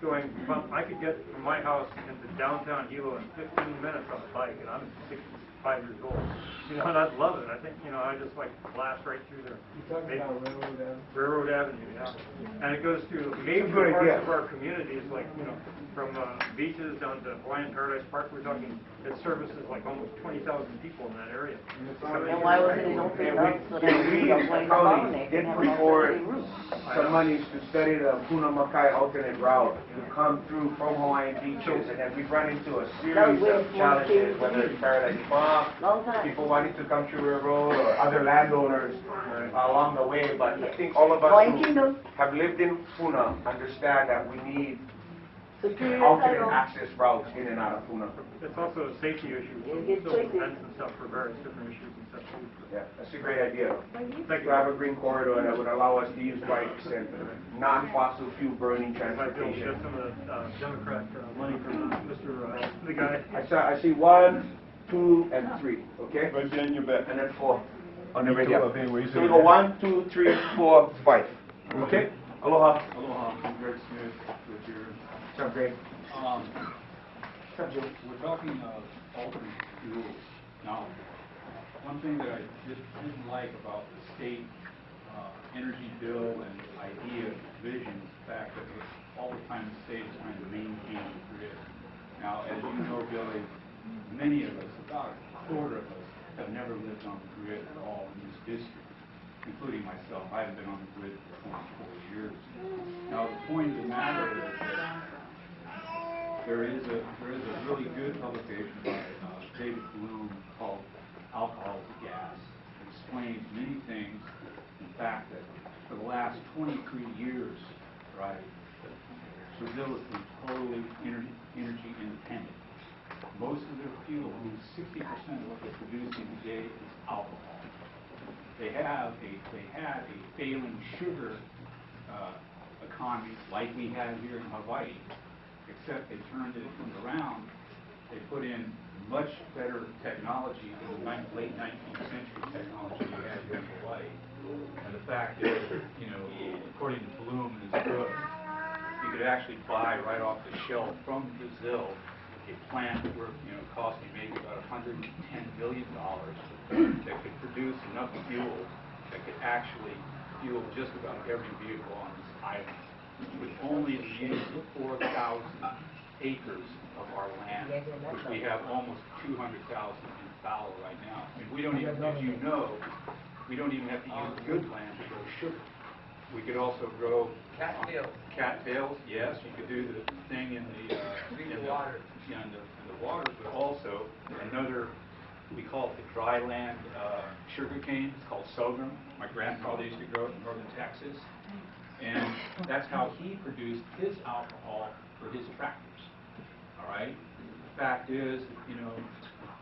going from, I could get from my house into downtown Hilo in 15 minutes on a bike, and I'm 65 years old. You know, and I love it. I think, you know, I just like blast right through there. You're talking about Railroad Avenue? Railroad Avenue, yeah. And it goes through major parts of our communities, like, you know, from beaches down to Hawaiian Paradise Park. We're talking, it services like almost 20,000 people in that area. And why was it open up so that we did put forward some monies to study the Puna Makai alternate route to come through from Hawaiian beaches, and then we've run into a series of challenges, whether it's Paradise Park, people wanting to come through Railroad, or other landowners along the way. But I think all of us who have lived in Puna understand that we need alternate access routes in and out of Puna. It's also a safety issue, so events and stuff for various different issues and stuff too. Yeah, that's a great idea. Thank To you. have a green corridor that would allow us to use bikes and non-fossil fuel burning I feel we transportation. get some of the Democrat money from Mr. the guy. I see 1, 2, and 3. Okay. Right behind your back. And then 4 on the Me too, radio. I think we're So we go 1, 2, 3, 4, 5. Okay. Aloha. Aloha, I'm Greg Smith with your. What's up, Greg? We're talking alternate fuels. Now, one thing that I just didn't like about the state energy bill and idea vision is the fact that all the time the state is trying to maintain the grid. Now, as you know, Billy, many of us, about a quarter of us, have never lived on the grid at all in this district, including myself. I haven't been on the grid for 24 years. Now, the point of the matter is that there is a really good publication by David Bloom called Alcohol to Gas. It explains many things. In fact, that for the last 23 years, right, Brazil has been totally energy independent. Most of their fuel, 60% of what they're producing today is alcohol. They had a failing sugar economy like we have here in Hawaii, except they turned it around. They put in much better technology than the late 19th century technology we had here in Hawaii. And the fact is, you know, according to Bloom in his book, you could actually buy right off the shelf from Brazil a plant where, you know, costing maybe about $110 million that could produce enough fuel that could actually fuel just about every vehicle on this island, with only the use of 4,000 acres of our land, which we have almost 200,000 in fallow right now. I mean, we don't even, as you know, we don't even have to use good land to grow sugar. We could also grow cattails. Yes, you could do the thing in the water, but also another. We call it the dry land sugar cane. It's called sorghum. My grandfather used to grow it in northern Texas, and that's how he produced his alcohol for his tractors. All right. The fact is, you know,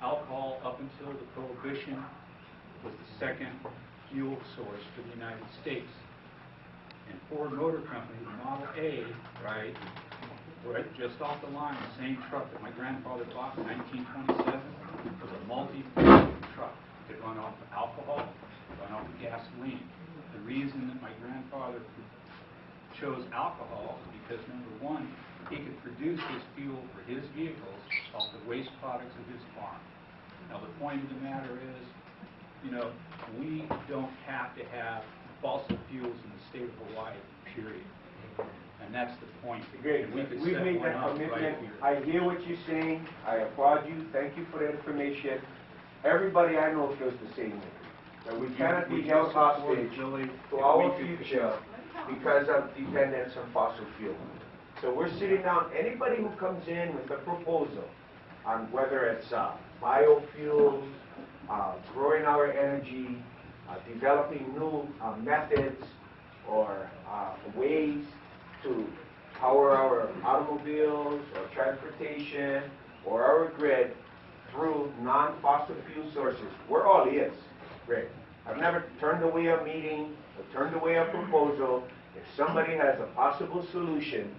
alcohol up until the Prohibition was the second fuel source for the United States. And Ford Motor Company, the Model A, right, right just off the line, the same truck that my grandfather bought in 1927 was a multi-fuel truck. It could run off of alcohol, run off of gasoline. The reason that my grandfather chose alcohol is because, number one, he could produce his fuel for his vehicles off the waste products of his farm. Now, the point of the matter is, you know, we don't have to have fossil fuels in the state of Hawaii, period. And that's the point. Great. We've made that commitment. I hear what you're saying. I applaud you. Thank you for the information. Everybody I know feels the same way. That we cannot be held hostage to our future because of dependence on fossil fuel. So we're sitting down. Anybody who comes in with a proposal on whether it's biofuels, growing our energy, developing new methods or ways to power our automobiles or transportation or our grid through non-fossil fuel sources, we're all ears. Great. I've never turned away a meeting or turned away a proposal. If somebody has a possible solution,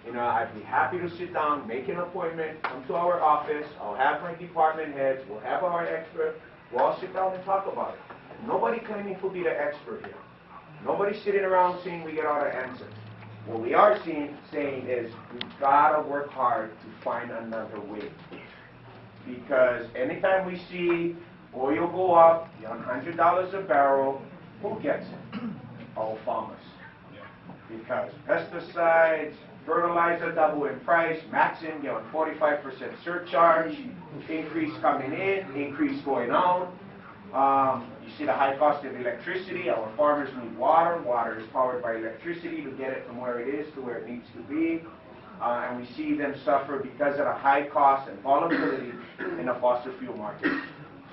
you know, I'd be happy to sit down, make an appointment, come to our office. I'll have my department heads, we'll have our expert, we'll all sit down and talk about it. Nobody claiming to be the expert here. Nobody sitting around saying we get all the answers. What we are saying is we've got to work hard to find another way. Because anytime we see oil go up, $100 a barrel, who gets it? Our farmers. Because pesticides, fertilizer double in price, Maxim get on 45% surcharge, increase coming in, increase going out. You see the high cost of electricity. Our farmers need water. Water is powered by electricity to get it from where it is to where it needs to be. And we see them suffer because of the high cost and volatility in the fossil fuel market.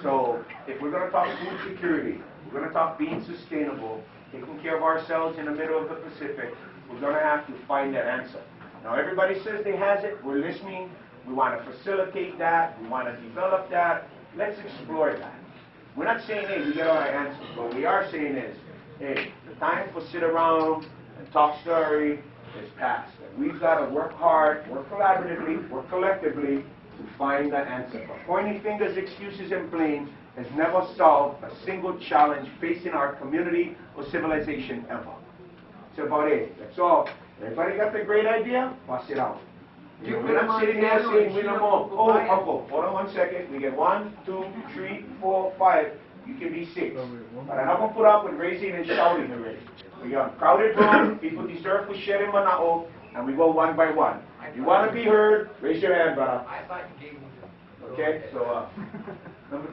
So if we're going to talk food security, we're going to talk being sustainable, taking care of ourselves in the middle of the Pacific, we're going to have to find that answer. Now everybody says they has it, we're listening, we want to facilitate that, we want to develop that, let's explore that. We're not saying, hey, we got all our answers. What we are saying is, hey, the time for sit around and talk story is past. And we've got to work hard, work collaboratively, work collectively to find the answer. But pointing fingers, excuses, and blame has never solved a single challenge facing our community or civilization ever. It's about it. That's all. Everybody got the great idea? Pass it out. You know, we're not sitting there saying we don't know. Oh, Uncle, hold on 1 second. We get 1, 2, 3, 4, 5. You can be 6. But I'm not going to put up with raising and shouting already. We got crowded room. People deserve to share in manao, and we go one by one. If you want to be heard, raise your hand, brother. Okay? So, number